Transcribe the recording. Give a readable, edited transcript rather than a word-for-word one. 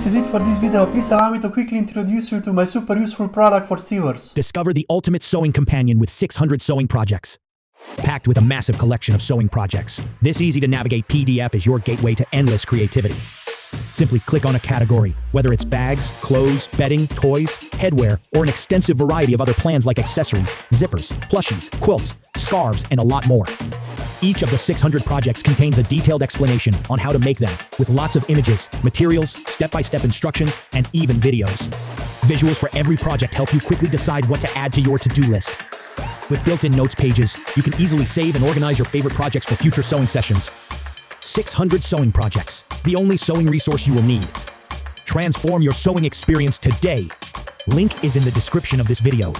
this is it for this video. Please allow me to quickly introduce you to my super useful product for sewers. Discover the ultimate sewing companion with 600 sewing projects. Packed with a massive collection of sewing projects, this easy-to-navigate PDF is your gateway to endless creativity. Simply click on a category, whether it's bags, clothes, bedding, toys, headwear, or an extensive variety of other plans like accessories, zippers, plushies, quilts, scarves, and a lot more. Each of the 600 projects contains a detailed explanation on how to make them, with lots of images, materials, step-by-step instructions, and even videos. Visuals for every project help you quickly decide what to add to your to-do list. With built-in notes pages, you can easily save and organize your favorite projects for future sewing sessions. 600 sewing projects, the only sewing resource you will need. Transform your sewing experience today. Link is in the description of this video.